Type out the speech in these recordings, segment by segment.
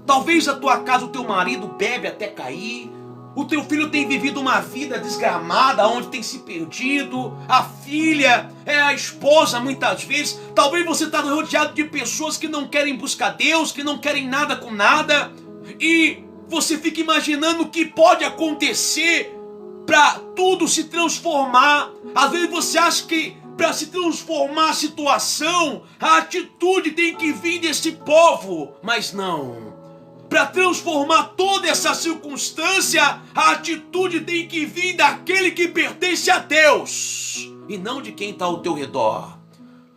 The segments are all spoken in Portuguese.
Talvez a tua casa, o teu marido bebe até cair. O teu filho tem vivido uma vida desgramada, onde tem se perdido. A filha, a esposa, muitas vezes. Talvez você está rodeado de pessoas que não querem buscar Deus, que não querem nada com nada. E você fica imaginando o que pode acontecer para tudo se transformar. Às vezes você acha que para se transformar a situação, a atitude tem que vir desse povo. Mas não. Para transformar toda essa circunstância, a atitude tem que vir daquele que pertence a Deus e não de quem está ao teu redor.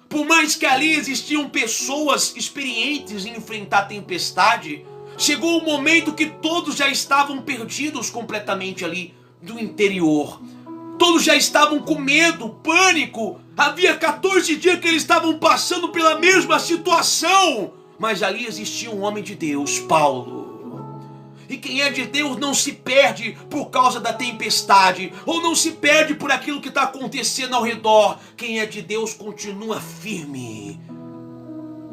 Por mais que ali existiam pessoas experientes em enfrentar a tempestade, chegou um momento que todos já estavam perdidos completamente ali do interior. Todos já estavam com medo, pânico. Havia 14 dias que eles estavam passando pela mesma situação. Mas ali existia um homem de Deus, Paulo. E quem é de Deus não se perde por causa da tempestade, ou não se perde por aquilo que está acontecendo ao redor. Quem é de Deus continua firme.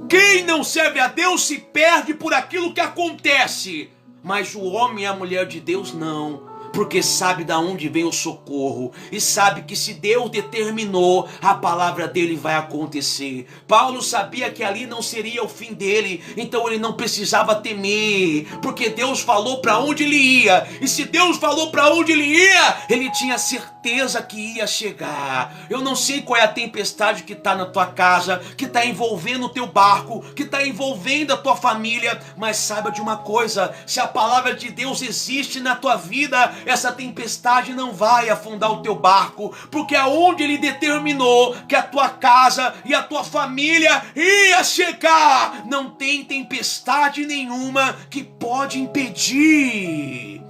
Quem não serve a Deus se perde por aquilo que acontece. Mas o homem e a mulher de Deus não. Porque sabe de onde vem o socorro. E sabe que se Deus determinou, a palavra dele vai acontecer. Paulo sabia que ali não seria o fim dele. Então ele não precisava temer. Porque Deus falou para onde ele ia. E se Deus falou para onde ele ia, ele tinha certeza que ia chegar. Eu não sei qual é a tempestade que está na tua casa, que está envolvendo o teu barco, que está envolvendo a tua família. Mas saiba de uma coisa. Se a palavra de Deus existe na tua vida, essa tempestade não vai afundar o teu barco, porque aonde ele determinou que a tua casa e a tua família ia chegar, não tem tempestade nenhuma que pode impedir.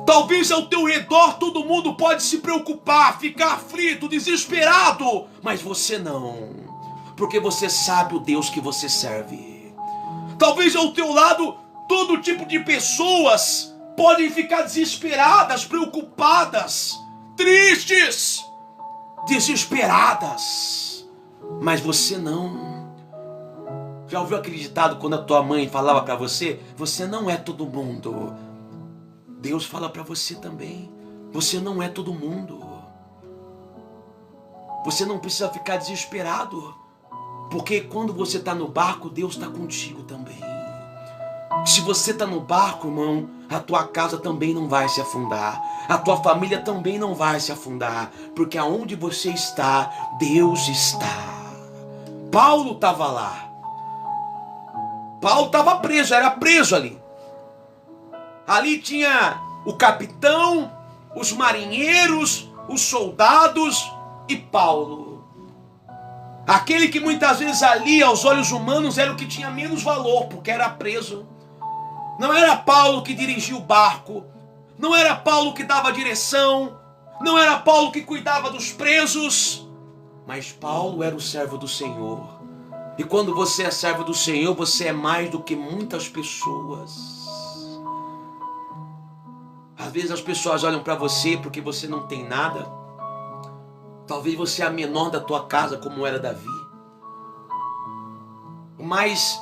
Talvez ao teu redor todo mundo pode se preocupar, ficar aflito, desesperado, mas você não, porque você sabe o Deus que você serve. Talvez ao teu lado todo tipo de pessoas podem ficar desesperadas, preocupadas, tristes, desesperadas. Mas você não. Já ouviu aquele ditado quando a tua mãe falava para você? Você não é todo mundo. Deus fala para você também. Você não é todo mundo. Você não precisa ficar desesperado. Porque quando você está no barco, Deus está contigo também. Se você está no barco, irmão, a tua casa também não vai se afundar. A tua família também não vai se afundar. Porque aonde você está, Deus está. Paulo estava lá. Paulo estava preso, era preso ali. Ali tinha o capitão, os marinheiros, os soldados e Paulo. Aquele que muitas vezes ali, aos olhos humanos, era o que tinha menos valor, porque era preso. Não era Paulo que dirigia o barco, não era Paulo que dava a direção, não era Paulo que cuidava dos presos, mas Paulo era o servo do Senhor. E quando você é servo do Senhor, você é mais do que muitas pessoas. Às vezes as pessoas olham para você porque você não tem nada. Talvez você é a menor da tua casa, como era Davi. O mais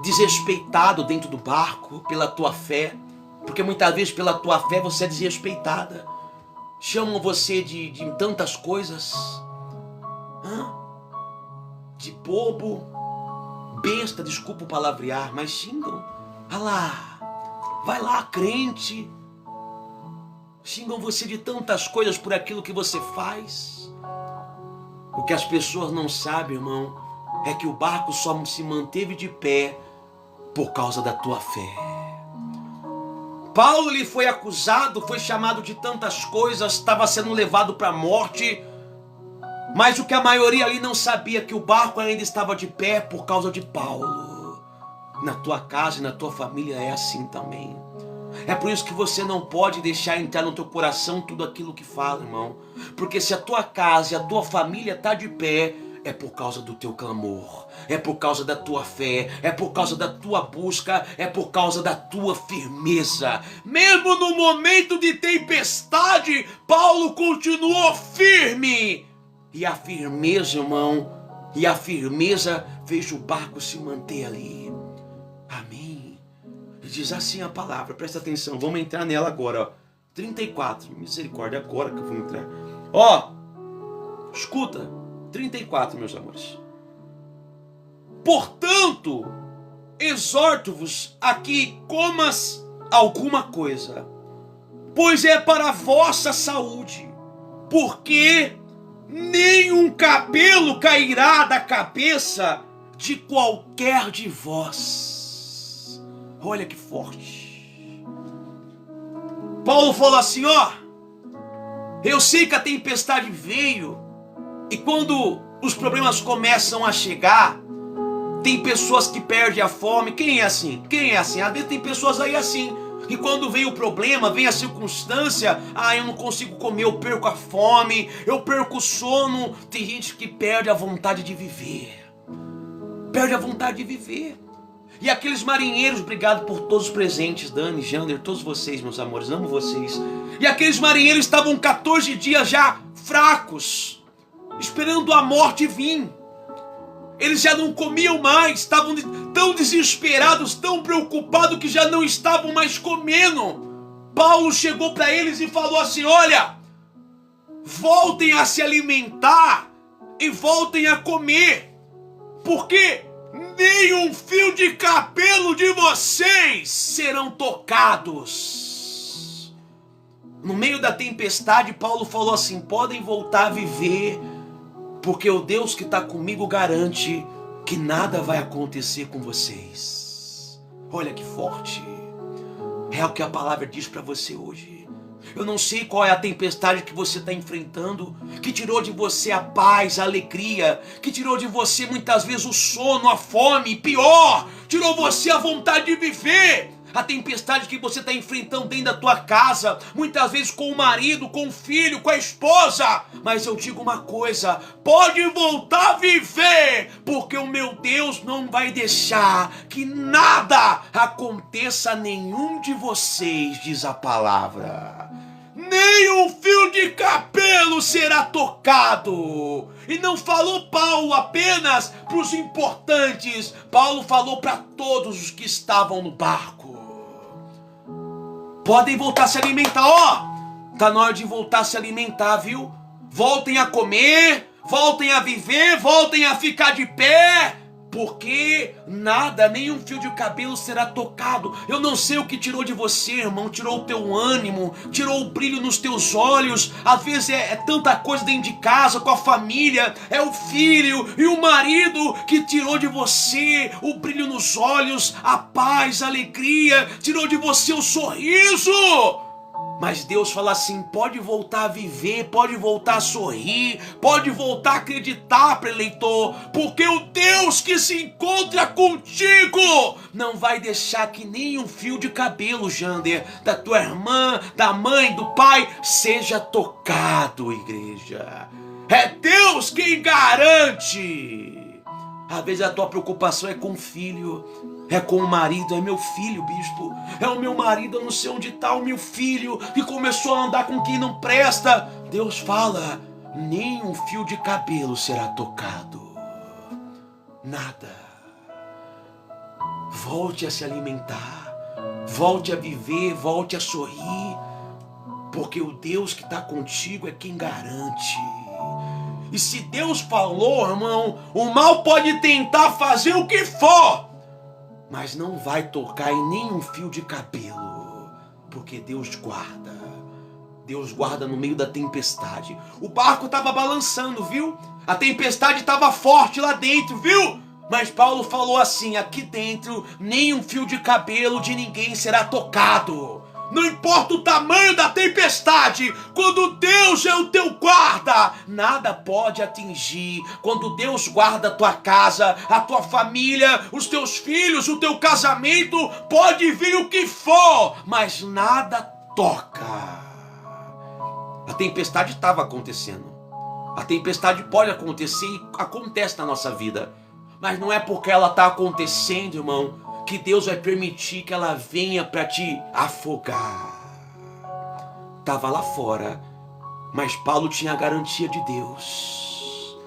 desrespeitado dentro do barco pela tua fé, porque muitas vezes pela tua fé você é desrespeitada. Chamam você de tantas coisas, de bobo, besta, desculpa o palavrear, mas xingam. Ah lá, vai lá, crente. Xingam você de tantas coisas por aquilo que você faz. O que as pessoas não sabem, irmão, é que o barco só se manteve de pé por causa da tua fé. Paulo ele foi acusado, foi chamado de tantas coisas, estava sendo levado para a morte, mas o que a maioria ali não sabia, que o barco ainda estava de pé por causa de Paulo. Na tua casa e na tua família é assim também. É por isso que você não pode deixar entrar no teu coração tudo aquilo que fala, irmão. Porque se a tua casa e a tua família está de pé, é por causa do teu clamor, é por causa da tua fé, é por causa da tua busca, é por causa da tua firmeza. Mesmo no momento de tempestade, Paulo continuou firme. E a firmeza, irmão, e a firmeza fez o barco se manter ali. Amém. diz assim a palavra, presta atenção, vamos entrar nela agora, ó. 34, misericórdia, agora que eu vou entrar. Ó, escuta, 34, meus amores. Portanto, exorto-vos a que comas alguma coisa, pois é para a vossa saúde, porque nenhum cabelo cairá da cabeça de qualquer de vós. Olha que forte. Paulo falou assim, ó, eu sei que a tempestade veio, e quando os problemas começam a chegar, tem pessoas que perdem a fome. Quem é assim? Quem é assim? Às vezes tem pessoas aí assim, e quando vem o problema, vem a circunstância, eu não consigo comer, eu perco a fome, eu perco o sono. Tem gente que perde a vontade de viver. Perde a vontade de viver. E aqueles marinheiros, obrigado por todos os presentes, Dani, Jander, todos vocês, meus amores, amo vocês. E aqueles marinheiros estavam 14 dias já fracos, esperando a morte vir. Eles já não comiam mais, estavam tão desesperados, tão preocupados que já não estavam mais comendo. Paulo chegou para eles e falou assim, olha, voltem a se alimentar e voltem a comer, porque nem um fio de cabelo de vocês serão tocados. No meio da tempestade, Paulo falou assim, podem voltar a viver, porque o Deus que está comigo garante que nada vai acontecer com vocês. Olha que forte. É o que a palavra diz para você hoje. Eu não sei qual é a tempestade que você está enfrentando, que tirou de você a paz, a alegria, que tirou de você muitas vezes o sono, a fome, pior, tirou você a vontade de viver. A tempestade que você está enfrentando dentro da tua casa, muitas vezes com o marido, com o filho, com a esposa. Mas eu digo uma coisa, pode voltar a viver, porque o meu Deus não vai deixar que nada aconteça a nenhum de vocês, diz a palavra. Nem um fio de cabelo será tocado. E não falou Paulo apenas para os importantes, Paulo falou para todos os que estavam no barco. Podem voltar a se alimentar, ó. Tá na hora de voltar a se alimentar, viu? Voltem a comer, voltem a viver, voltem a ficar de pé, porque nada, nem um fio de cabelo será tocado. Eu não sei o que tirou de você, irmão, tirou o teu ânimo, tirou o brilho nos teus olhos. Às vezes é tanta coisa dentro de casa, com a família, é o filho e o marido que tirou de você o brilho nos olhos, a paz, a alegria, tirou de você o sorriso. Mas Deus fala assim, pode voltar a viver, pode voltar a sorrir, pode voltar a acreditar, preleitor, porque o Deus que se encontra contigo não vai deixar que nem um fio de cabelo, Jander, da tua irmã, da mãe, do pai, seja tocado, igreja. É Deus quem garante. Às vezes a tua preocupação é com o filho, é com o marido, é meu filho, bispo, é o meu marido, eu não sei onde está o meu filho, que começou a andar com quem não presta. Deus fala, nem um fio de cabelo será tocado, nada. Volte a se alimentar, volte a viver, volte a sorrir, porque o Deus que está contigo é quem garante. E se Deus falou, irmão, o mal pode tentar fazer o que for, mas não vai tocar em nenhum fio de cabelo, porque Deus guarda. Deus guarda no meio da tempestade. O barco estava balançando, viu? A tempestade estava forte lá dentro, viu? Mas Paulo falou assim, aqui dentro nem um fio de cabelo de ninguém será tocado. Não importa o tamanho da tempestade, quando Deus é o teu guarda, nada pode atingir. Quando Deus guarda a tua casa, a tua família, os teus filhos, o teu casamento, pode vir o que for, mas nada toca. A tempestade estava acontecendo. A tempestade pode acontecer e acontece na nossa vida. Mas não é porque ela está acontecendo, irmão, que Deus vai permitir que ela venha para te afogar. Estava lá fora, mas Paulo tinha a garantia de Deus.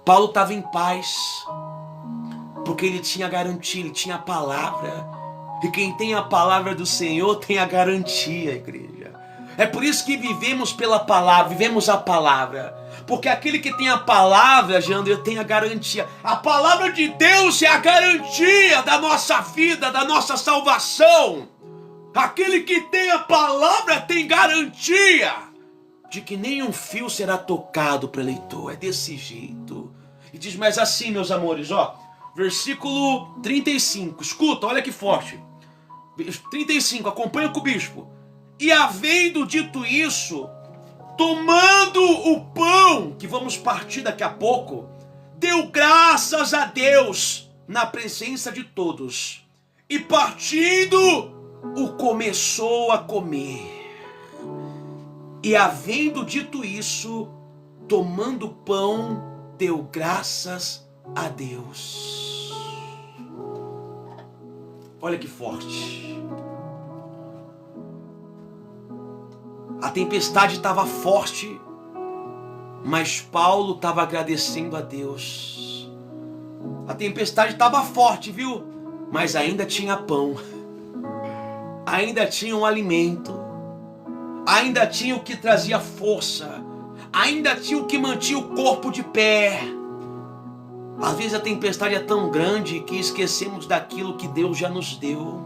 Paulo estava em paz, porque ele tinha a garantia, ele tinha a palavra. E quem tem a palavra do Senhor tem a garantia, igreja. É por isso que vivemos pela palavra, vivemos a palavra. Porque aquele que tem a palavra, Jander, tem a garantia. A palavra de Deus é a garantia da nossa vida, da nossa salvação. Aquele que tem a palavra tem garantia de que nenhum fio será tocado para o eleitor. É desse jeito. E diz mais assim, meus amores, ó. Versículo 35. Escuta, olha que forte. 35, acompanha com o bispo. E havendo dito isso, tomando o pão, que vamos partir daqui a pouco, deu graças a Deus na presença de todos. E partindo, o começou a comer. E havendo dito isso, tomando o pão, deu graças a Deus. Olha que forte. A tempestade estava forte, mas Paulo estava agradecendo a Deus. A tempestade estava forte, viu? Mas ainda tinha pão. Ainda tinha um alimento. Ainda tinha o que trazia força. Ainda tinha o que mantinha o corpo de pé. Às vezes a tempestade é tão grande que esquecemos daquilo que Deus já nos deu.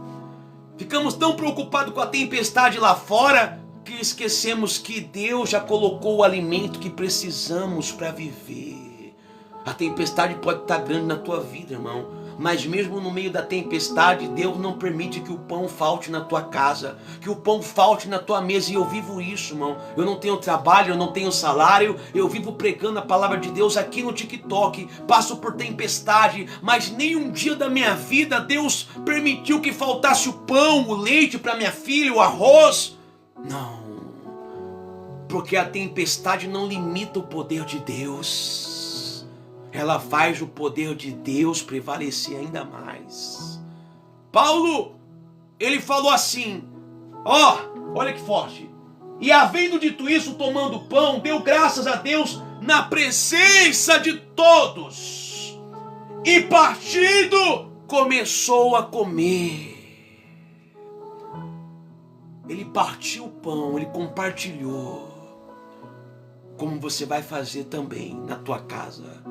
Ficamos tão preocupados com a tempestade lá fora que esquecemos que Deus já colocou o alimento que precisamos para viver. A tempestade pode estar grande na tua vida, irmão, mas mesmo no meio da tempestade, Deus não permite que o pão falte na tua casa, que o pão falte na tua mesa. E eu vivo isso, irmão. Eu não tenho trabalho, eu não tenho salário, eu vivo pregando a palavra de Deus aqui no TikTok, passo por tempestade, mas nenhum dia da minha vida Deus permitiu que faltasse o pão, o leite para minha filha, o arroz. Não, porque a tempestade não limita o poder de Deus. Ela faz o poder de Deus prevalecer ainda mais. Paulo, ele falou assim, olha que forte. E havendo dito isso, tomando o pão, deu graças a Deus na presença de todos. E partindo, começou a comer. Ele partiu o pão, ele compartilhou. Como você vai fazer também na tua casa.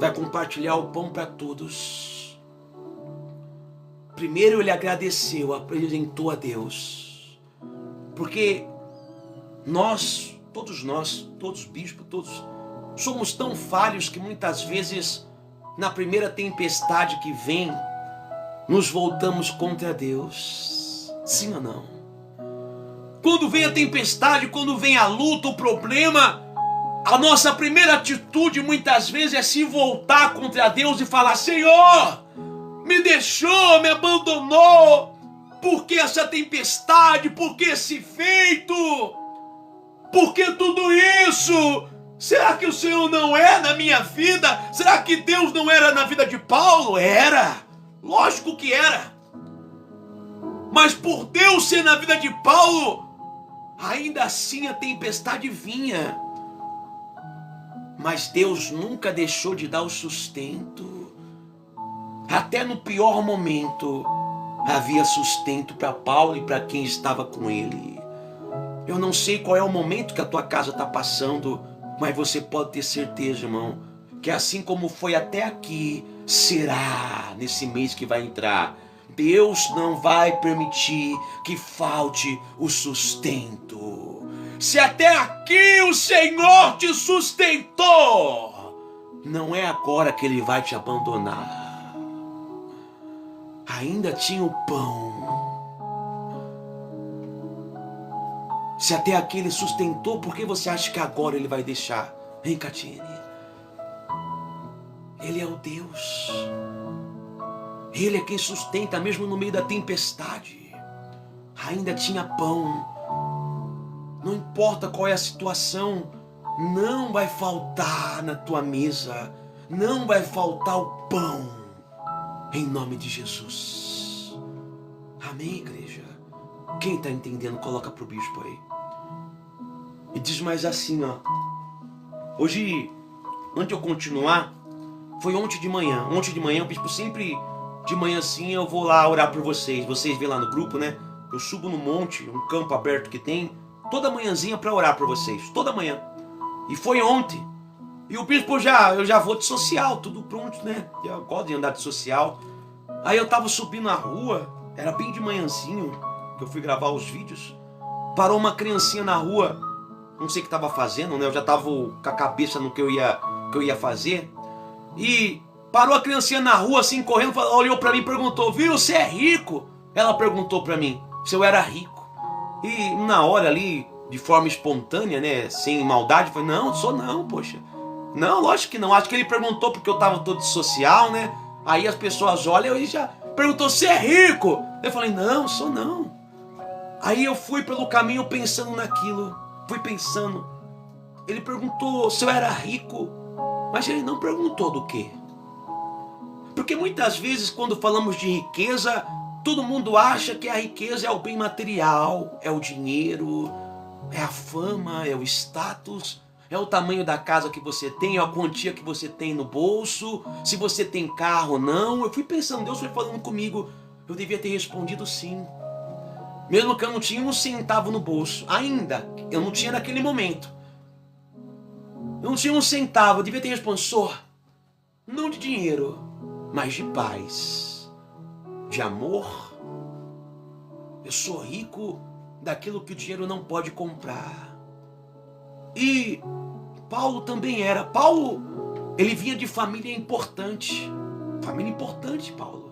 Vai compartilhar o pão para todos. Primeiro ele agradeceu, apresentou a Deus. Porque todos bispos, todos somos tão falhos que muitas vezes na primeira tempestade que vem, nos voltamos contra Deus. Sim ou não? Quando vem a tempestade, quando vem a luta, o problema, a nossa primeira atitude muitas vezes é se voltar contra Deus e falar: Senhor, me deixou, me abandonou. Por que essa tempestade? Por que esse feito? Por que tudo isso? Será que o Senhor não é na minha vida? Será que Deus não era na vida de Paulo? Era, lógico que era. Mas por Deus ser na vida de Paulo, ainda assim a tempestade vinha. Mas Deus nunca deixou de dar o sustento. Até no pior momento havia sustento para Paulo e para quem estava com ele. Eu não sei qual é o momento que a tua casa está passando, mas você pode ter certeza, irmão, que assim como foi até aqui, será nesse mês que vai entrar. Deus não vai permitir que falte o sustento. Se até aqui o Senhor te sustentou, não é agora que Ele vai te abandonar. Ainda tinha o pão. Se até aqui Ele sustentou, por que você acha que agora Ele vai deixar? Hein, Catiene? Ele é o Deus. Ele é quem sustenta mesmo no meio da tempestade. Ainda tinha pão. Não importa qual é a situação, não vai faltar na tua mesa. Não vai faltar o pão. Em nome de Jesus. Amém, igreja? Quem está entendendo, coloca para o bispo aí. E diz mais assim, ó. Hoje, antes de eu continuar, foi ontem de manhã. Ontem de manhã o bispo sempre de manhãzinha eu vou lá orar por vocês. Vocês vêem lá no grupo, né? Eu subo no monte, um campo aberto que tem, toda manhãzinha para orar por vocês, toda manhã. E foi ontem. E o bispo eu já vou de social, tudo pronto, né? Eu gosto de andar de social. Aí eu tava subindo na rua, era bem de manhãzinho, que eu fui gravar os vídeos. Parou uma criancinha na rua, não sei o que tava fazendo, né? Eu já tava com a cabeça no que eu ia fazer. E parou a criancinha na rua, assim, correndo, olhou pra mim e perguntou: viu, você é rico? Ela perguntou pra mim se eu era rico. E na hora ali, de forma espontânea, né, sem maldade, eu falei: não, sou não, poxa. Não, lógico que não. Acho que ele perguntou porque eu tava todo social, né? Aí as pessoas olham e já perguntou: você é rico? Eu falei: não, sou não. Aí eu fui pelo caminho pensando naquilo. Fui pensando. Ele perguntou se eu era rico, mas ele não perguntou do quê. Porque muitas vezes quando falamos de riqueza, todo mundo acha que a riqueza é o bem material, é o dinheiro, é a fama, é o status, é o tamanho da casa que você tem, é a quantia que você tem no bolso, se você tem carro ou não. Eu fui pensando, Deus foi falando comigo, eu devia ter respondido sim. Mesmo que eu não tinha um centavo no bolso, ainda, eu não tinha naquele momento. Eu não tinha um centavo, eu devia ter respondido: Senhor, não de dinheiro, mas de paz, de amor. Eu sou rico daquilo que o dinheiro não pode comprar. E Paulo também era. Paulo, ele vinha de família importante. Família importante, Paulo.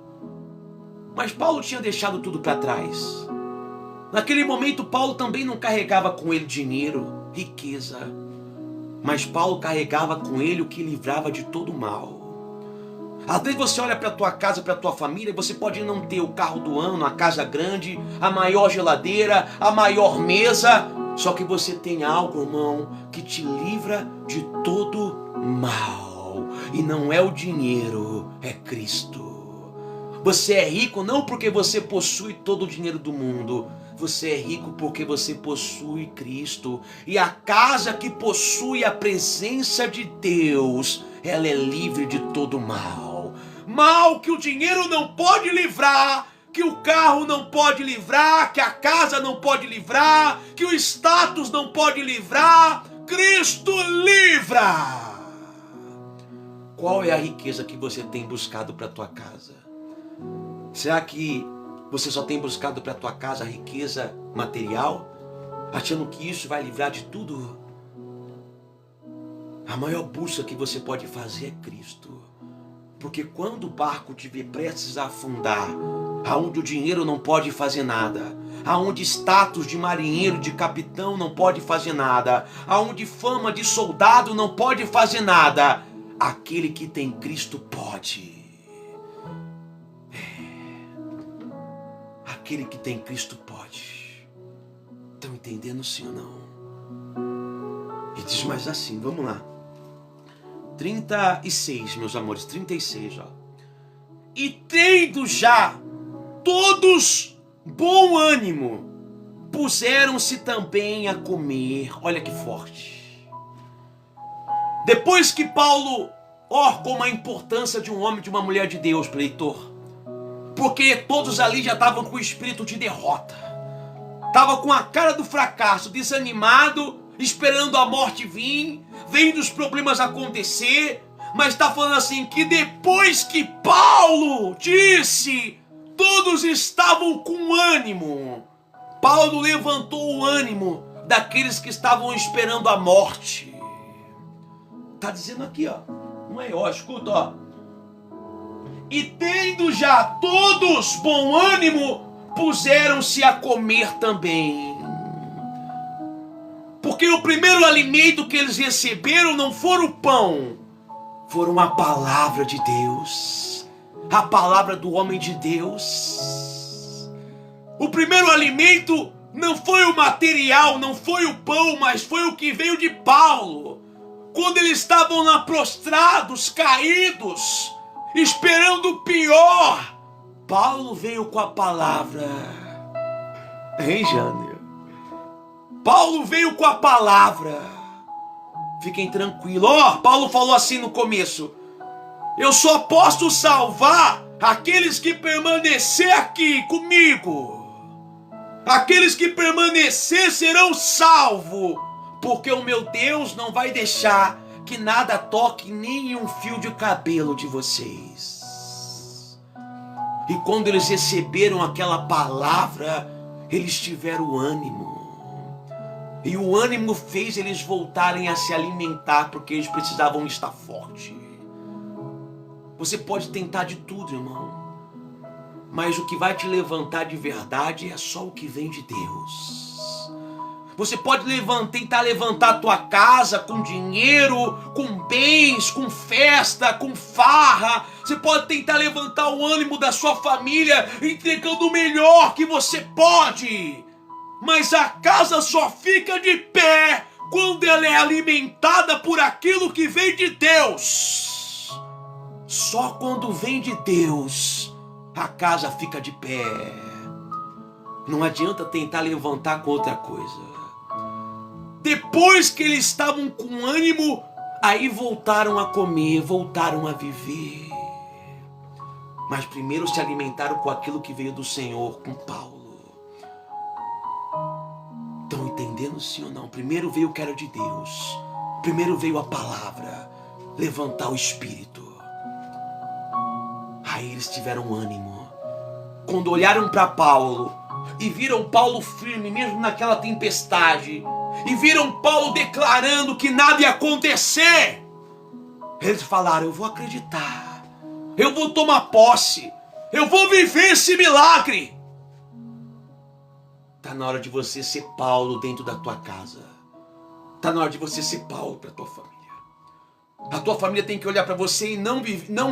Mas Paulo tinha deixado tudo para trás. Naquele momento, Paulo também não carregava com ele dinheiro, riqueza. Mas Paulo carregava com ele o que livrava de todo mal. Às vezes você olha para a tua casa, para a tua família, e você pode não ter o carro do ano, a casa grande, a maior geladeira, a maior mesa. Só que você tem algo, irmão, que te livra de todo mal. E não é o dinheiro, é Cristo. Você é rico não porque você possui todo o dinheiro do mundo. Você é rico porque você possui Cristo. E a casa que possui a presença de Deus, ela é livre de todo mal. Mal que o dinheiro não pode livrar, que o carro não pode livrar, que a casa não pode livrar, que o status não pode livrar, Cristo livra. Qual é a riqueza que você tem buscado para a tua casa? Será que você só tem buscado para a tua casa a riqueza material, achando que isso vai livrar de tudo? A maior busca que você pode fazer é Cristo. Porque quando o barco te vê prestes a afundar, aonde o dinheiro não pode fazer nada, aonde status de marinheiro, de capitão não pode fazer nada, aonde fama de soldado não pode fazer nada, aquele que tem Cristo pode. Aquele que tem Cristo pode. Estão entendendo, sim ou não? E diz mais assim, vamos lá. 36, meus amores, 36, ó. E tendo já todos bom ânimo, puseram-se também a comer. Olha que forte. Depois que Paulo, como a importância de um homem e de uma mulher de Deus, leitor. Porque todos ali já estavam com o espírito de derrota. Estavam com a cara do fracasso, desanimado, esperando a morte vir, vendo os problemas acontecer. Mas está falando assim, que depois que Paulo disse, todos estavam com ânimo. Paulo levantou o ânimo daqueles que estavam esperando a morte. Está dizendo aqui, ó. Não é, ó, escuta, ó. E tendo já todos bom ânimo, puseram-se a comer também. Porque o primeiro alimento que eles receberam não foi o pão, foram a palavra de Deus, a palavra do homem de Deus. O primeiro alimento não foi o material, não foi o pão, mas foi o que veio de Paulo. Quando eles estavam lá prostrados, caídos, esperando o pior, Paulo veio com a palavra. Hein, Jânio? Paulo veio com a palavra. Fiquem tranquilos. Paulo falou assim no começo: eu só posso salvar aqueles que permanecer aqui comigo, aqueles que permanecer serão salvos, porque o meu Deus não vai deixar que nada toque nem um fio de cabelo de vocês. E quando eles receberam aquela palavra, eles tiveram ânimo. E o ânimo fez eles voltarem a se alimentar, porque eles precisavam estar fortes. Você pode tentar de tudo, irmão, mas o que vai te levantar de verdade é só o que vem de Deus. Você pode tentar levantar a tua casa com dinheiro, com bens, com festa, com farra. Você pode tentar levantar o ânimo da sua família entregando o melhor que você pode. Mas a casa só fica de pé quando ela é alimentada por aquilo que vem de Deus. Só quando vem de Deus a casa fica de pé. Não adianta tentar levantar com outra coisa. Depois que eles estavam com ânimo, aí voltaram a comer, voltaram a viver. Mas primeiro se alimentaram com aquilo que veio do Senhor, com Paulo. Estão entendendo, sim ou não? Primeiro veio o que era de Deus. Primeiro veio a palavra, levantar o espírito. Aí eles tiveram ânimo. Quando olharam para Paulo e viram Paulo firme, mesmo naquela tempestade, e viram Paulo declarando que nada ia acontecer, eles falaram: eu vou acreditar, eu vou tomar posse, eu vou viver esse milagre. Está na hora de você ser Paulo dentro da tua casa. Está na hora de você ser Paulo para a tua família. A tua família tem que olhar para você e não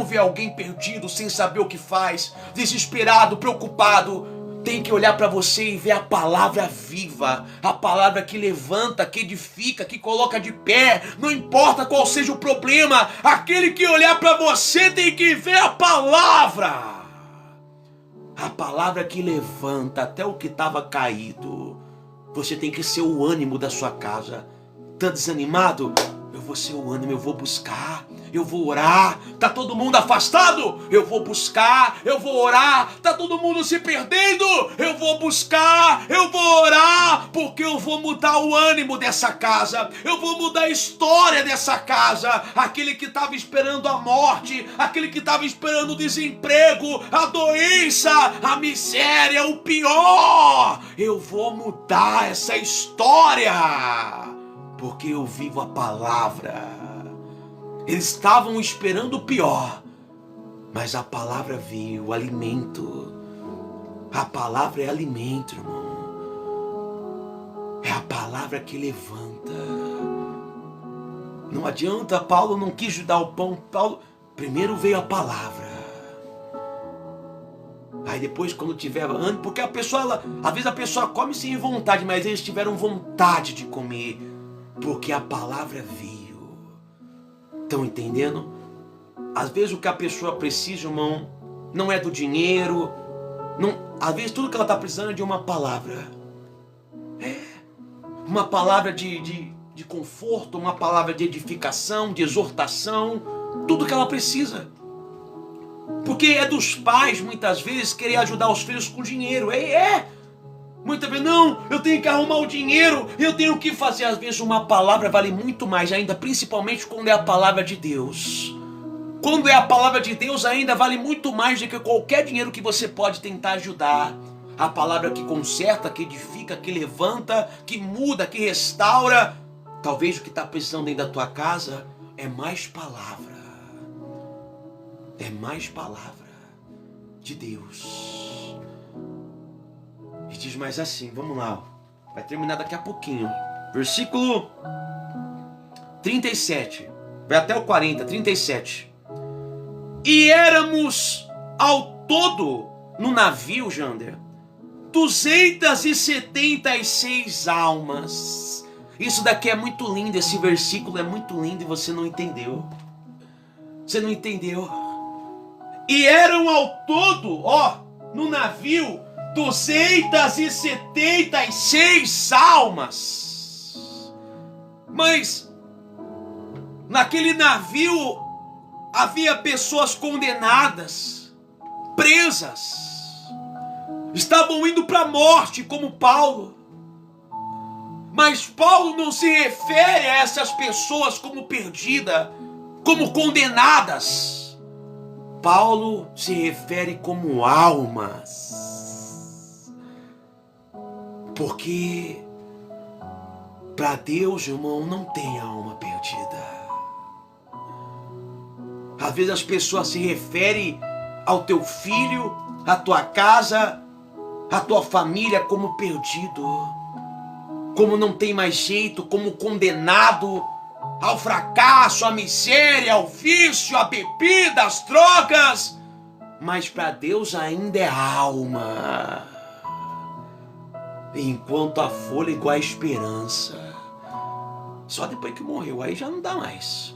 ver alguém perdido, sem saber o que faz, desesperado, preocupado. Tem que olhar para você e ver a palavra viva, a palavra que levanta, que edifica, que coloca de pé. Não importa qual seja o problema, aquele que olhar para você tem que ver a palavra. A palavra que levanta até o que estava caído. Você tem que ser o ânimo da sua casa. Tá desanimado? Eu vou ser o ânimo, eu vou buscar, eu vou orar. Tá todo mundo afastado? Eu vou buscar, eu vou orar. Tá todo mundo se perdendo? Eu vou buscar, eu vou orar, porque eu vou mudar o ânimo dessa casa. Eu vou mudar a história dessa casa. Aquele que estava esperando a morte, aquele que estava esperando o desemprego, a doença, a miséria, o pior. Eu vou mudar essa história, porque eu vivo a palavra. Eles estavam esperando o pior, mas a palavra veio, o alimento. A palavra é alimento, irmão. É a palavra que levanta. Não adianta, Paulo não quis dar o pão. Primeiro veio a palavra. Aí depois, quando tiver ânimo, porque a pessoa, às vezes a pessoa come sem vontade, mas eles tiveram vontade de comer, porque a palavra veio. Estão entendendo? Às vezes o que a pessoa precisa, irmão, não é do dinheiro. Às vezes tudo que ela está precisando é de uma palavra. Uma palavra de conforto, uma palavra de edificação, de exortação. Tudo que ela precisa. Porque é dos pais, muitas vezes, querer ajudar os filhos com dinheiro. Muitas vezes, não, eu tenho que arrumar o dinheiro, eu tenho que fazer. Às vezes uma palavra vale muito mais ainda, principalmente quando é a palavra de Deus. Quando é a palavra de Deus ainda vale muito mais do que qualquer dinheiro que você pode tentar ajudar. A palavra que conserta, que edifica, que levanta, que muda, que restaura. Talvez o que está precisando dentro da tua casa é mais palavra. É mais palavra de Deus. E diz mais assim, vamos lá, vai terminar daqui a pouquinho. Versículo 37, vai até o 40, 37. E éramos ao todo no navio, Jander, 276 almas. Isso daqui é muito lindo, esse versículo é muito lindo e você não entendeu. Você não entendeu. E eram ao todo, no navio, 276 almas. Mas naquele navio havia pessoas condenadas, presas, estavam indo para a morte, como Paulo. Mas Paulo não se refere a essas pessoas como perdidas, como condenadas. Paulo se refere como almas. Porque para Deus, irmão, não tem alma perdida. Às vezes as pessoas se referem ao teu filho, à tua casa, à tua família como perdido, como não tem mais jeito, como condenado ao fracasso, à miséria, ao vício, à bebida, às drogas. Mas para Deus ainda é alma. Enquanto há fôlego, há esperança. Só depois que morreu, aí já não dá mais.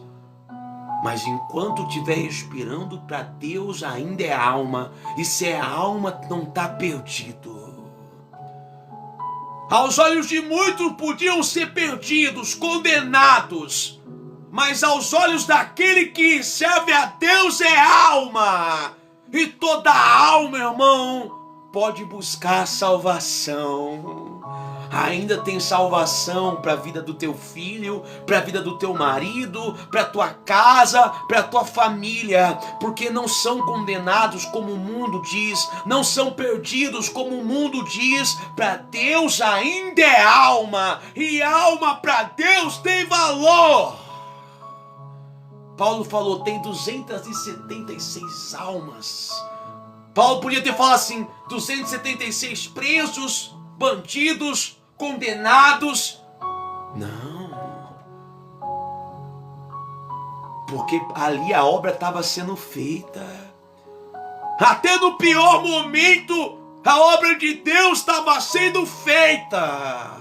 Mas enquanto estiver respirando, para Deus ainda é alma. E se é alma, não está perdido. Aos olhos de muitos podiam ser perdidos, condenados. Mas aos olhos daquele que serve a Deus é alma. E toda alma, irmão, pode buscar salvação. Ainda tem salvação para a vida do teu filho, para a vida do teu marido, para a tua casa, para a tua família, porque não são condenados como o mundo diz, não são perdidos como o mundo diz. Para Deus ainda é alma, e alma para Deus tem valor. Paulo falou, tem 276 almas. Paulo podia ter falado assim, 276 presos, bandidos, condenados. Não. Porque ali a obra estava sendo feita. Até no pior momento, a obra de Deus estava sendo feita.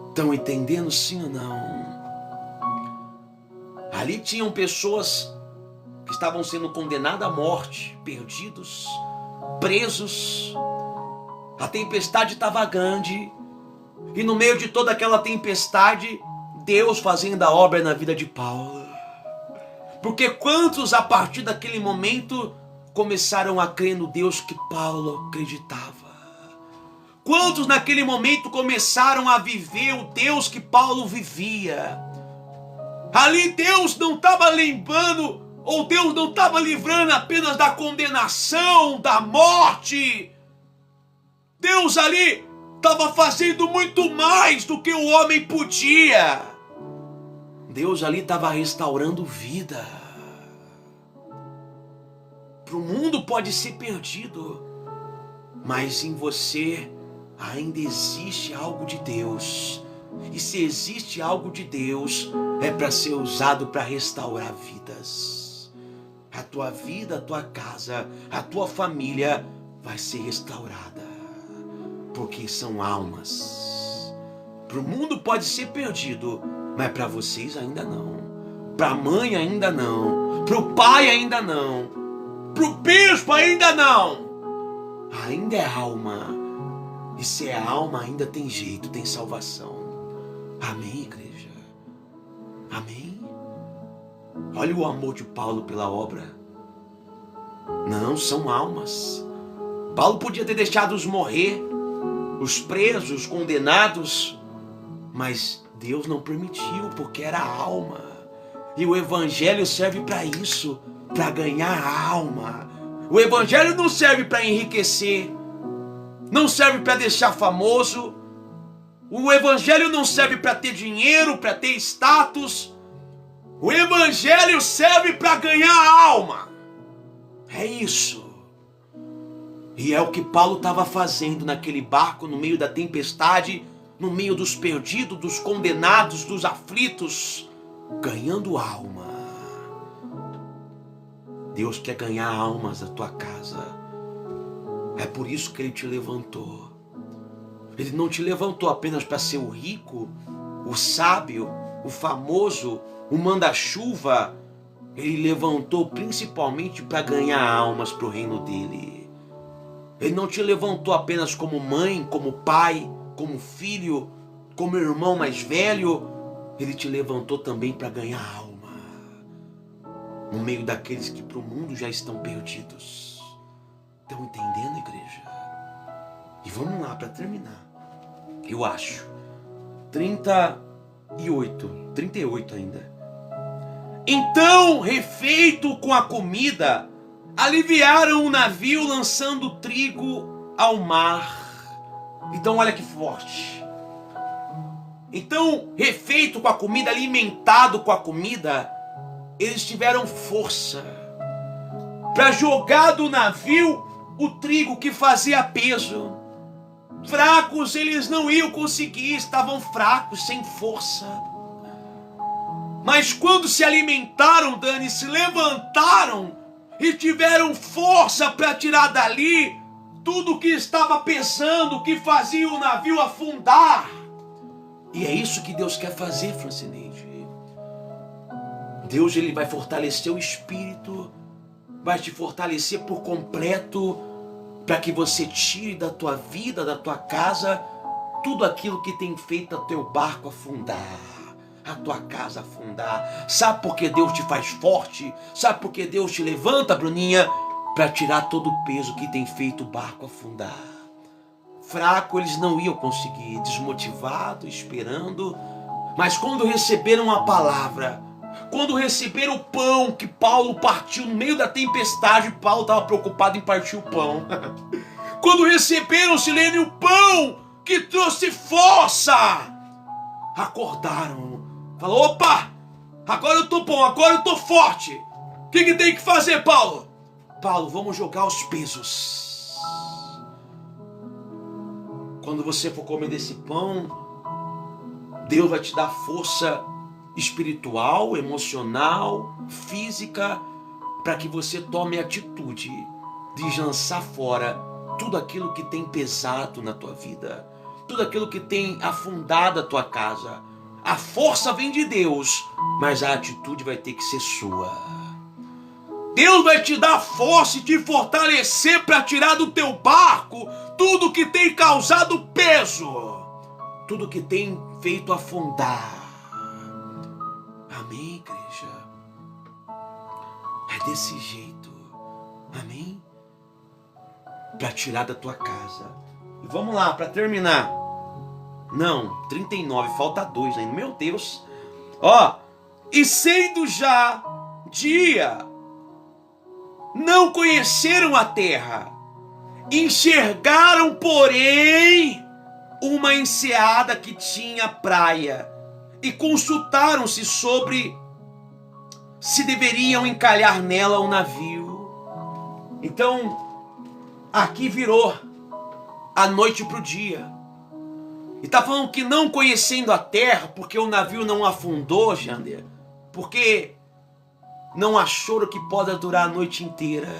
Estão entendendo, sim ou não? Ali tinham pessoas que estavam sendo condenadas à morte, perdidos, presos. A tempestade estava grande, e no meio de toda aquela tempestade, Deus fazendo a obra na vida de Paulo. Porque quantos a partir daquele momento começaram a crer no Deus que Paulo acreditava? Quantos naquele momento começaram a viver o Deus que Paulo vivia? Ali Deus não estava limpando, ou Deus não estava livrando apenas da condenação, da morte. Deus ali estava fazendo muito mais do que o homem podia. Deus ali estava restaurando vida. Para o mundo pode ser perdido, mas em você ainda existe algo de Deus. E se existe algo de Deus, é para ser usado para restaurar vidas. A tua vida, a tua casa, a tua família vai ser restaurada. Porque são almas. Para o mundo pode ser perdido, mas para vocês ainda não. Para a mãe ainda não. Para o pai ainda não. Para o bispo ainda não. Ainda é alma. E se é alma ainda tem jeito, tem salvação. Amém, igreja? Amém? Olha o amor de Paulo pela obra. Não, são almas. Paulo podia ter deixado-os morrer, os presos, os condenados, mas Deus não permitiu, porque era alma. E o evangelho serve para isso, para ganhar alma. O evangelho não serve para enriquecer, não serve para deixar famoso. O evangelho não serve para ter dinheiro, para ter status. O evangelho serve para ganhar alma. É isso. E é o que Paulo estava fazendo naquele barco, no meio da tempestade, no meio dos perdidos, dos condenados, dos aflitos, ganhando alma. Deus quer ganhar almas da tua casa. É por isso que Ele te levantou. Ele não te levantou apenas para ser o rico, o sábio, o famoso, o manda-chuva. Ele levantou principalmente para ganhar almas para o reino dele. Ele não te levantou apenas como mãe, como pai, como filho, como irmão mais velho. Ele te levantou também para ganhar alma no meio daqueles que para o mundo já estão perdidos. Estão entendendo, igreja? E vamos lá para terminar. Eu acho. 38 ainda. Então, refeito com a comida, aliviaram o navio lançando trigo ao mar. Então olha que forte. Então, refeito com a comida, alimentado com a comida, eles tiveram força para jogar do navio o trigo que fazia peso. Fracos eles não iam conseguir, estavam fracos, sem força. Mas quando se alimentaram, Dani, se levantaram e tiveram força para tirar dali tudo que estava pesando, que fazia o navio afundar. E é isso que Deus quer fazer, Francineide. Deus, ele vai fortalecer o espírito, vai te fortalecer por completo, para que você tire da tua vida, da tua casa, tudo aquilo que tem feito o teu barco afundar, a tua casa afundar. Sabe por que Deus te faz forte? Sabe por que Deus te levanta, Bruninha? Para tirar todo o peso que tem feito o barco afundar. Fraco eles não iam conseguir, desmotivado, esperando. Mas quando receberam a palavra, quando receberam o pão que Paulo partiu no meio da tempestade, Paulo estava preocupado em partir o pão. Quando receberam, Silene, o pão que trouxe força, acordaram. Falou, opa, agora eu tô bom, agora eu tô forte. O que tem que fazer, Paulo? Paulo, vamos jogar os pesos. Quando você for comer desse pão, Deus vai te dar força espiritual, emocional, física, para que você tome a atitude de lançar fora tudo aquilo que tem pesado na tua vida, tudo aquilo que tem afundado a tua casa. A força vem de Deus, mas a atitude vai ter que ser sua. Deus vai te dar força e te fortalecer para tirar do teu barco tudo que tem causado peso, tudo que tem feito afundar. Amém, igreja? É desse jeito. Amém? Para tirar da tua casa. E vamos lá, para terminar. Não, 39, falta 2 ainda. Meu Deus. Ó, e sendo já dia, não conheceram a terra, enxergaram, porém, uma enseada que tinha praia, e consultaram-se sobre se deveriam encalhar nela o navio. Então, aqui virou a noite para o dia. E está falando que não conhecendo a terra, porque o navio não afundou, Jander, porque não há choro que possa durar a noite inteira.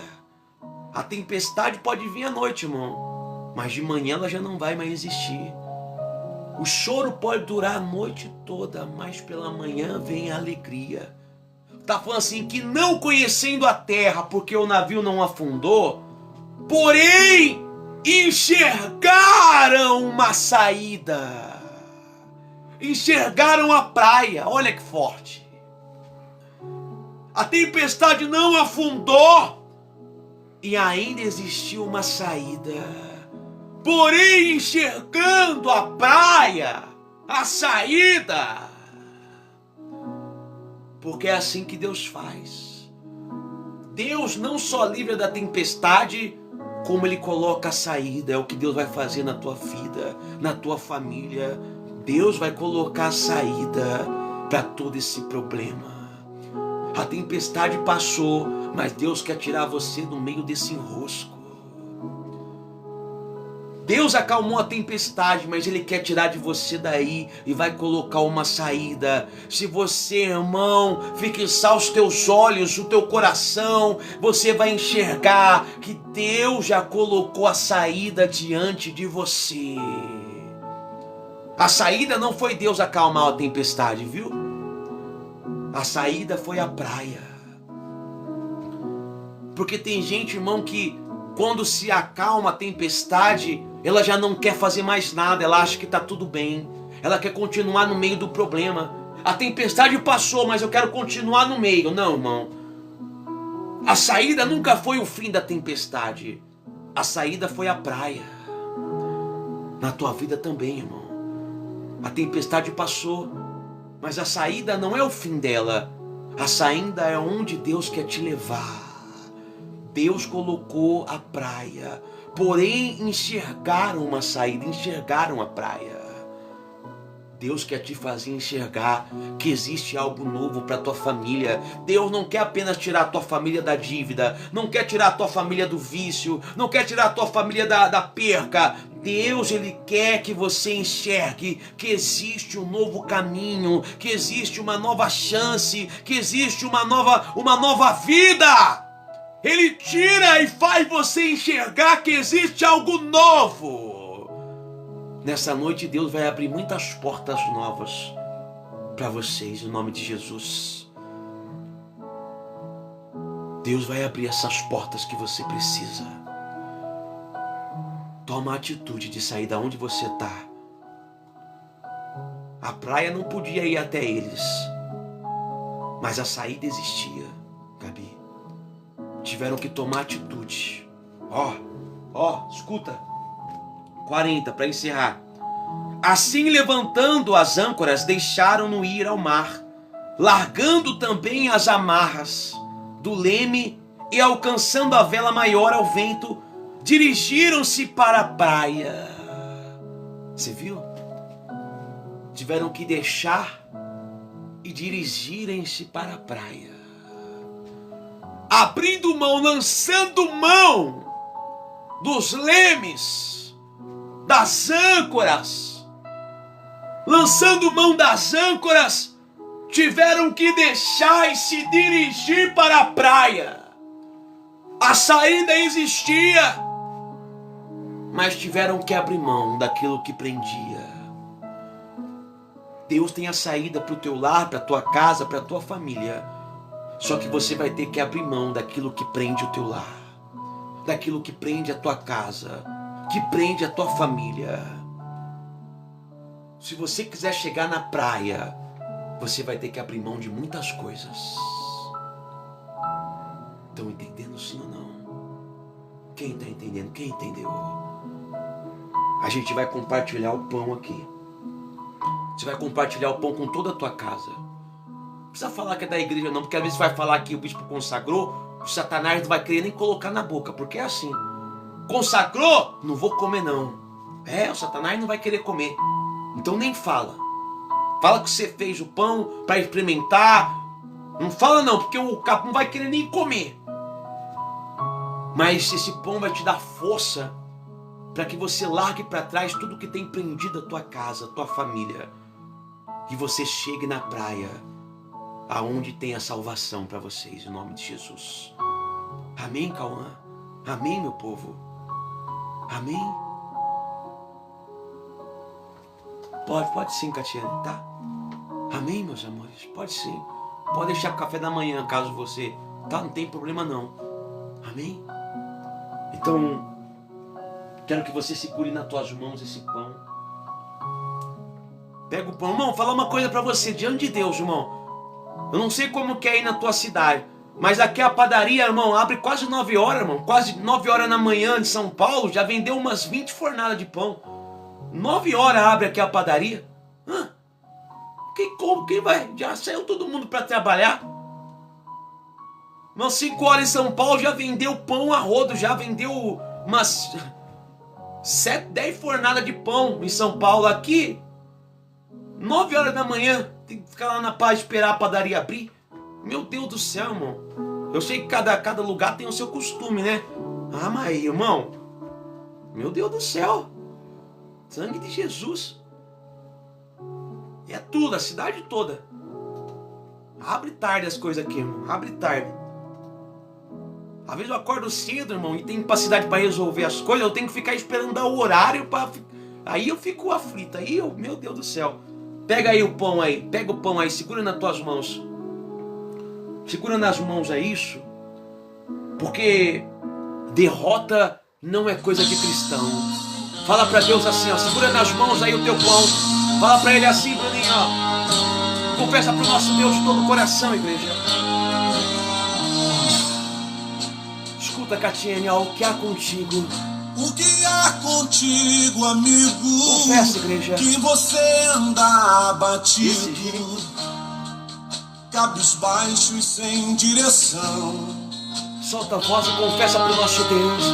A tempestade pode vir à noite, irmão, mas de manhã ela já não vai mais existir. O choro pode durar a noite toda, mas pela manhã vem a alegria. Está falando assim que não conhecendo a terra, porque o navio não afundou, porém enxergaram uma saída. Enxergaram a praia. Olha que forte. A tempestade não afundou e ainda existiu uma saída. Porém, enxergando a praia, a saída. Porque é assim que Deus faz. Deus não só livra da tempestade, como Ele coloca a saída. É o que Deus vai fazer na tua vida, na tua família. Deus vai colocar a saída para todo esse problema. A tempestade passou, mas Deus quer tirar você do meio desse enrosco. Deus acalmou a tempestade, mas Ele quer tirar de você daí e vai colocar uma saída. Se você, irmão, fixar os teus olhos, o teu coração, você vai enxergar que Deus já colocou a saída diante de você. A saída não foi Deus acalmar a tempestade, viu? A saída foi a praia. Porque tem gente, irmão, que quando se acalma a tempestade, ela já não quer fazer mais nada, ela acha que está tudo bem, ela quer continuar no meio do problema. A tempestade passou, mas eu quero continuar no meio. Não, irmão. A saída nunca foi o fim da tempestade. A saída foi a praia. Na tua vida também, irmão. A tempestade passou, mas a saída não é o fim dela. A saída é onde Deus quer te levar. Deus colocou a praia, porém enxergaram uma saída, enxergaram a praia. Deus quer te fazer enxergar que existe algo novo para tua família. Deus não quer apenas tirar a tua família da dívida, não quer tirar a tua família do vício, não quer tirar a tua família da perca. Deus, Ele quer que você enxergue que existe um novo caminho, que existe uma nova chance, que existe uma nova vida. Ele tira e faz você enxergar que existe algo novo. Nessa noite Deus vai abrir muitas portas novas para vocês, em nome de Jesus. Deus vai abrir essas portas que você precisa. Toma a atitude de sair da onde você está. A praia não podia ir até eles, mas a saída existia, Gabi. Tiveram que tomar atitude. Escuta. 40, para encerrar. Assim, levantando as âncoras, deixaram-no ir ao mar, largando também as amarras do leme e alcançando a vela maior ao vento, dirigiram-se para a praia. Você viu? Tiveram que deixar e dirigirem-se para a praia. Abrindo mão, lançando mão dos lemes, das âncoras, lançando mão das âncoras, tiveram que deixar e se dirigir para a praia. A saída existia, mas tiveram que abrir mão daquilo que prendia. Deus tem a saída para o teu lar, para a tua casa, para a tua família. Só que você vai ter que abrir mão daquilo que prende o teu lar, daquilo que prende a tua casa, que prende a tua família. Se você quiser chegar na praia, você vai ter que abrir mão de muitas coisas. Estão entendendo sim ou não? Quem está entendendo? Quem entendeu? A gente vai compartilhar o pão aqui. Você vai compartilhar o pão com toda a tua casa. Não precisa falar que é da igreja não, porque às vezes vai falar que o bispo consagrou, o Satanás não vai querer nem colocar na boca, porque é assim. Consagrou? Não vou comer não. O Satanás não vai querer comer. Então nem fala. Fala que você fez o pão para experimentar. Não fala não, porque o capo não vai querer nem comer. Mas esse pão vai te dar força para que você largue para trás tudo que tem prendido a tua casa, a tua família. E você chegue na praia, aonde tem a salvação para vocês, em nome de Jesus. Amém, Cauã? Amém, meu povo? Amém? Pode sim, Catiane, tá? Amém, meus amores? Pode sim. Pode deixar café da manhã, caso você... Tá? Não tem problema não. Amém? Então, quero que você segure nas tuas mãos esse pão. Pega o pão. Irmão, falar uma coisa pra você, diante de Deus, irmão. Eu não sei como que é aí na tua cidade, mas aqui a padaria, irmão, abre quase 9 horas, irmão. Quase 9 horas na manhã de São Paulo, já vendeu umas 20 fornadas de pão. 9 horas abre aqui a padaria. Quem vai? Já saiu todo mundo para trabalhar. Umas 5 horas em São Paulo já vendeu pão a rodo, já vendeu umas 7, 10 fornadas de pão em São Paulo. Aqui, 9 horas da manhã, tem que ficar lá na paz esperar a padaria abrir. Meu Deus do céu, irmão. Eu sei que cada lugar tem o seu costume, né? Mas aí, irmão, meu Deus do céu. Sangue de Jesus. É tudo, a cidade toda. Abre tarde as coisas aqui, irmão. Abre tarde. Às vezes eu acordo cedo, irmão, e tenho capacidade para resolver as coisas. Eu tenho que ficar esperando dar o horário para... Aí eu fico aflito. Aí eu, meu Deus do céu. Pega aí o pão aí. Pega o pão aí. Segura nas tuas mãos. Segura nas mãos aí isso. Porque derrota não é coisa de cristão. Fala para Deus assim, ó. Segura nas mãos aí o teu pão. Fala para Ele assim, Bruninho, ó. Confessa para o nosso Deus de todo o coração, igreja. Escuta Pergunta, Catiene, o que há contigo? O que há contigo, amigo? Confessa, igreja. Que você anda abatido, Desse jeito. cabisbaixo e sem direção. Solta a voz e confessa para o nosso Deus.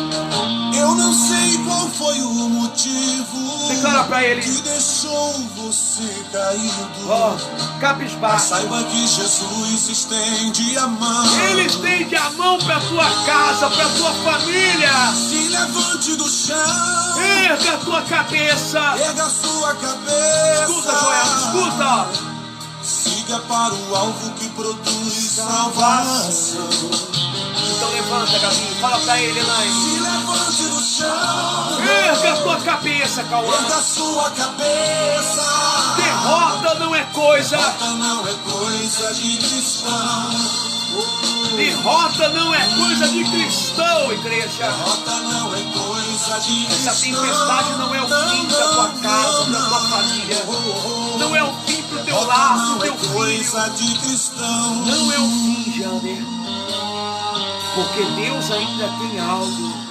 Eu não sei qual foi o motivo Declara para Ele. que deixou você caído. Mas Cabisbaixo. saiba que Jesus estende a mão. Ele estende a mão para a tua casa, para a tua família. Se levante do chão, Erga a tua cabeça. erga a sua cabeça. Escuta, Joel, escuta. Siga para o alvo que produz salvação. Então levanta, Gabi. Fala para ele, Elaine. Se levante do chão, Erga a tua cabeça, Cauã. erga a sua cabeça. Derrota não é coisa. Derrota não é coisa de cristão. Derrota não é coisa de cristão, igreja. Derrota não é coisa de cristão. Essa tempestade não é o fim da tua casa, da tua família. Não é o fim pro teu lar, pro Não é teu filho. coisa de cristão. Não é o fim, Jander. Porque Deus ainda tem algo.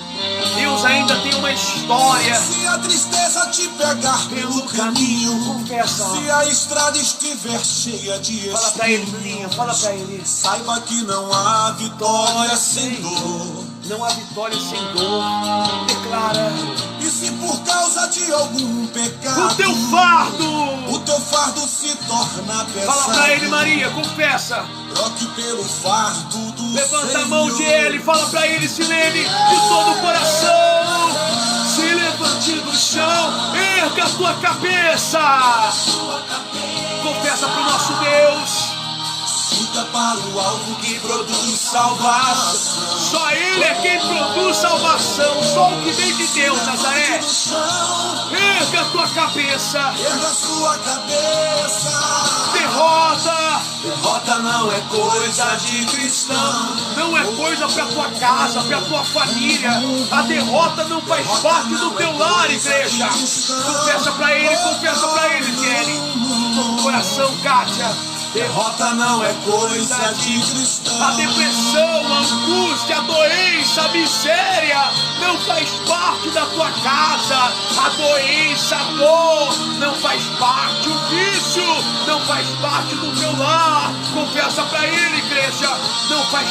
Deus ainda tem uma história. Se a tristeza te pegar pelo caminho, confessa. se a estrada estiver cheia de Fala pra ele, espinho, Julinha, fala pra ele. saiba que não há vitória sem dor. Não há vitória sem dor. Declara. E se por causa de algum pecado O teu fardo se torna pesado, Fala pra ele, Maria, confessa. troque pelo fardo do Levanta Senhor. a mão de ele, fala pra ele, Silene, de todo o coração. Se levante do chão, erga a tua cabeça. Confessa pro nosso Deus. Siga para o alvo que produz salvação. Só ele é quem produz salvação. Só o que vem de Deus, Nazaré. Do chão, Erga a tua cabeça. erga a sua cabeça. Derrota Derrota não é coisa de cristão. não é coisa pra tua casa, pra tua família. A derrota não faz parte do teu lar, igreja. Confessa pra ele, Kelly. No coração, Kátia. Derrota não é coisa de cristão. A depressão, a angústia, a doença, a miséria não faz parte da tua casa. A doença, a dor não faz parte. O vício não faz parte do teu lar. Confessa pra ele, igreja. Não faz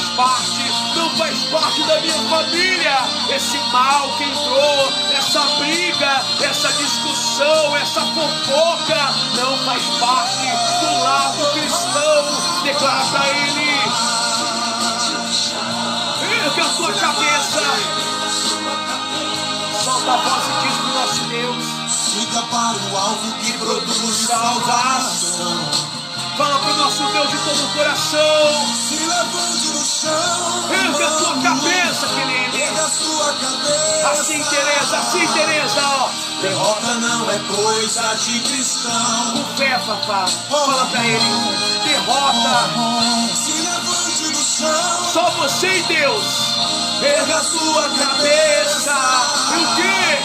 parte da minha família. Esse mal que entrou, essa briga, essa discussão, essa fofoca não faz parte do lar do cristão. Declara pra ele. Erga a tua cabeça. Solta a voz e diz pro nosso Deus. Siga para o alvo que produz salvação. Fala pro nosso Deus de todo o coração. Se levante do chão. Erga a tua cabeça, querido. Erga a sua cabeça. Assim, Tereza, ó. Derrota não é coisa de cristão. Com fé, papá. Fala pra ele. Derrota. Se levante do chão. Só você e Deus. Erga a sua cabeça. E o quê?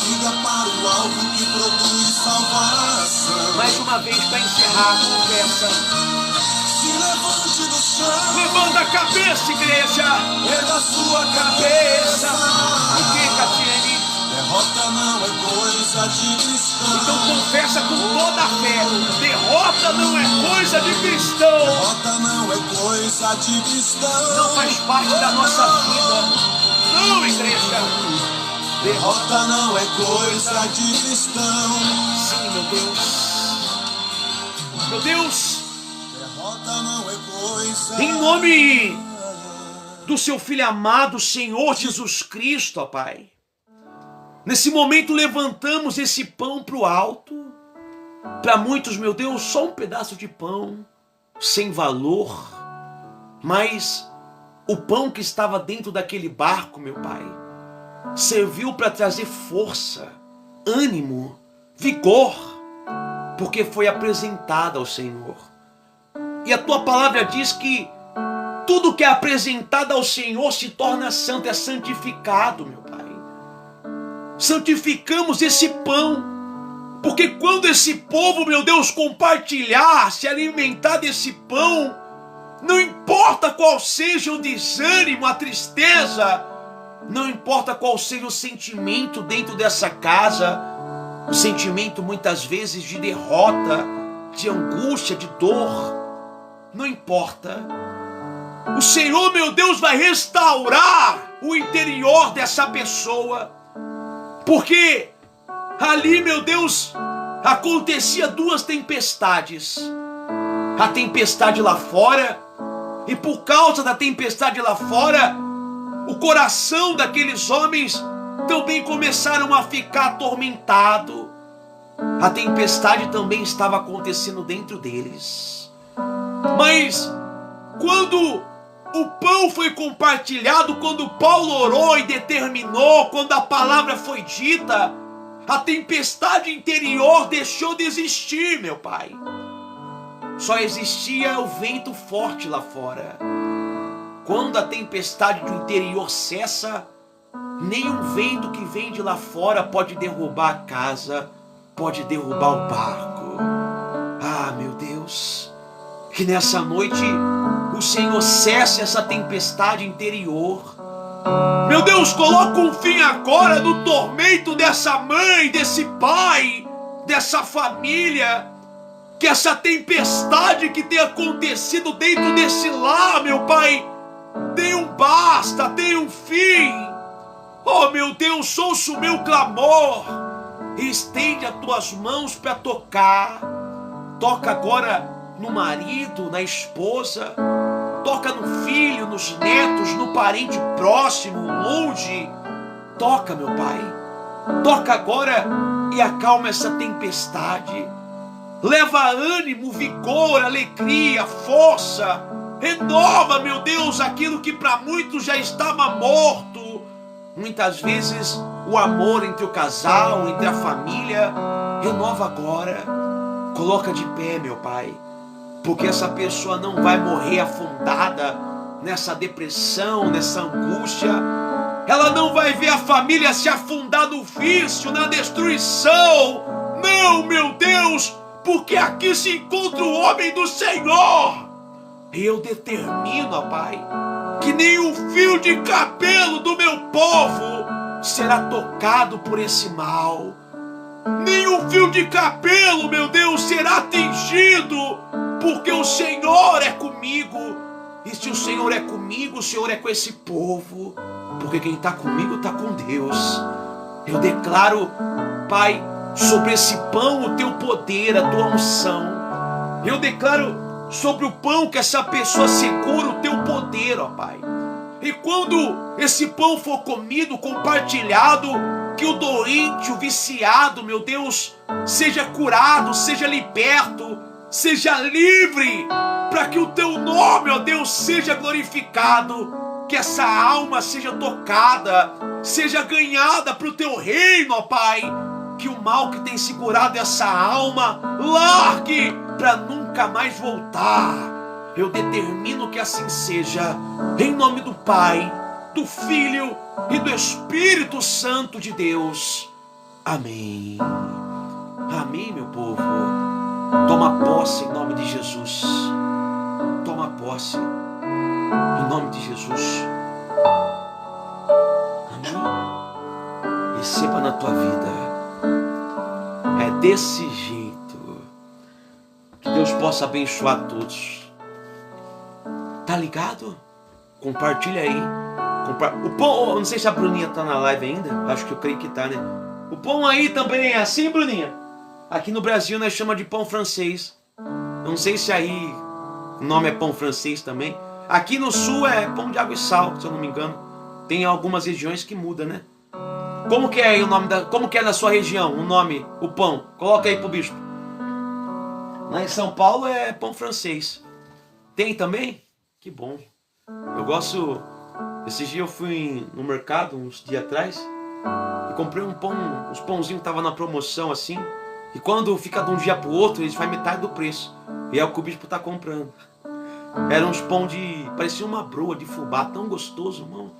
Siga para o alvo que produz salvação. Mais uma vez pra encerrar, confessa. Se levante do chão. Levanta a cabeça, igreja. Erga a sua cabeça. O que, Catiene? Derrota não é coisa de cristão. Então confessa com toda a fé. Derrota não é coisa de cristão. Derrota não é coisa de cristão. Não faz parte da nossa vida. Não, igreja. Derrota não é coisa de cristão. Sim, meu Deus. Meu Deus. Derrota não é coisa. Em nome do seu Filho amado, Senhor Jesus Cristo, ó Pai. Nesse momento levantamos esse pão para o alto. Para muitos, meu Deus, só um pedaço de pão, sem valor. Mas o pão que estava dentro daquele barco, meu Pai, serviu para trazer força, ânimo, vigor, porque foi apresentada ao Senhor. E a tua palavra diz que tudo que é apresentado ao Senhor se torna santo, é santificado, meu Pai. Santificamos esse pão, porque quando esse povo, meu Deus, compartilhar, se alimentar desse pão, Não importa qual seja o desânimo, a tristeza, não importa qual seja o sentimento dentro dessa casa, o sentimento muitas vezes de derrota, de angústia, de dor, não importa. O Senhor, meu Deus, vai restaurar o interior dessa pessoa, porque ali, meu Deus, acontecia duas tempestades. A tempestade lá fora, e por causa da tempestade lá fora, o coração daqueles homens também começaram a ficar atormentado. A tempestade também estava acontecendo dentro deles. Mas quando o pão foi compartilhado, quando Paulo orou e determinou, quando a palavra foi dita, a tempestade interior deixou de existir, meu Pai. Só existia o vento forte lá fora. Quando a tempestade do interior cessa, nenhum vento que vem de lá fora pode derrubar a casa, pode derrubar o barco. Ah, meu Deus, que nessa noite o Senhor cesse essa tempestade interior. Meu Deus, coloca um fim agora no tormento dessa mãe, desse pai, dessa família. Que essa tempestade que tem acontecido dentro desse lar, meu Pai, tenha um basta, tenha um fim. Oh, meu Deus, ouça o meu clamor e estende as tuas mãos para tocar. Toca agora no marido, na esposa, toca no filho, nos netos, no parente próximo, longe. Toca, meu Pai, toca agora e acalma essa tempestade. Leva ânimo, vigor, alegria, força. Renova, meu Deus, aquilo que para muitos já estava morto. Muitas vezes o amor entre o casal, entre a família, renova agora. Coloca de pé, meu Pai, porque essa pessoa não vai morrer afundada nessa depressão, nessa angústia. Ela não vai ver a família se afundar no vício, na destruição. Não, meu Deus, porque aqui se encontra o homem do Senhor. E eu determino, ó Pai, que nenhum fio de cabelo do meu povo será tocado por esse mal. Nenhum fio de cabelo, meu Deus, será atingido, porque o Senhor é comigo. E se o Senhor é comigo, o Senhor é com esse povo, porque quem está comigo está com Deus. Eu declaro, Pai, sobre esse pão o teu poder, a tua unção. Eu declaro sobre o pão que essa pessoa segura o teu poder, ó Pai. E quando esse pão for comido, compartilhado, que o doente, o viciado, meu Deus, seja curado, seja liberto, seja livre, para que o teu nome, ó Deus, seja glorificado, que essa alma seja tocada, seja ganhada para o teu reino, ó Pai. Que o mal que tem segurado essa alma largue para nunca mais voltar. Eu determino que assim seja, em nome do Pai, do Filho e do Espírito Santo de Deus. Amém. Amém, meu povo. Toma posse em nome de Jesus. Toma posse em nome de Jesus. Amém. Receba na tua vida. É desse jeito. Que Deus possa abençoar todos. Tá ligado? Compartilha aí. O pão, não sei se a Bruninha tá na live ainda. Acho que eu creio que tá, né? O pão aí também é assim, Bruninha? Aqui no Brasil nós chamamos de pão francês. Não sei se aí o nome é pão francês também. Aqui no sul é pão de água e sal, se eu não me engano. Tem algumas regiões que muda, né? Como que é aí o nome como que é na sua região o nome, o pão? Coloca aí pro bispo. Lá em São Paulo é pão francês. Tem também? Que bom. Eu gosto. Esses dias eu fui no mercado uns dias atrás e comprei um pão, uns pãozinhos que tava na promoção assim. E quando fica de um dia pro outro, eles fazem metade do preço. E é o que o bispo tá comprando. Eram uns pão de... parecia uma broa de fubá, tão gostoso, irmão.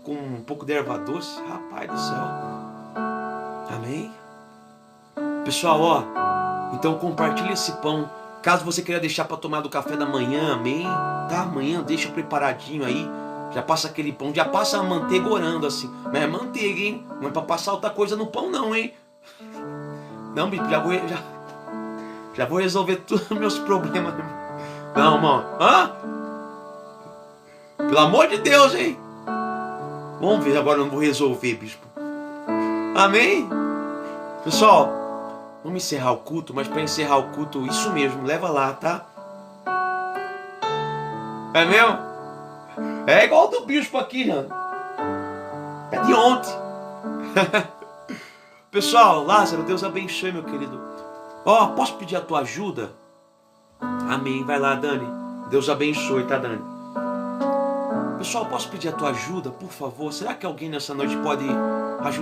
Com um pouco de erva doce. Rapaz do céu. Amém? Pessoal, ó. Então compartilhe esse pão Caso você queira deixar para tomar do café da manhã, amém? Tá? Amanhã deixa preparadinho aí. Já passa aquele pão, já passa a manteiga orando assim. Mas é manteiga, hein? Não é para passar outra coisa no pão não, hein? Não, bispo, já vou resolver todos os meus problemas. Não, irmão. Hã? Pelo amor de Deus, hein? Vamos ver, agora eu não vou resolver, bispo. Amém? Pessoal, vamos encerrar o culto, mas para encerrar o culto, isso mesmo, leva lá, tá? É mesmo? É igual do bispo aqui, né? É de ontem. Pessoal, Lázaro, Deus abençoe, meu querido. Ó, posso pedir a tua ajuda? Amém, vai lá, Dani. Deus abençoe, tá, Dani? Pessoal, posso pedir a tua ajuda, por favor? Será que alguém nessa noite pode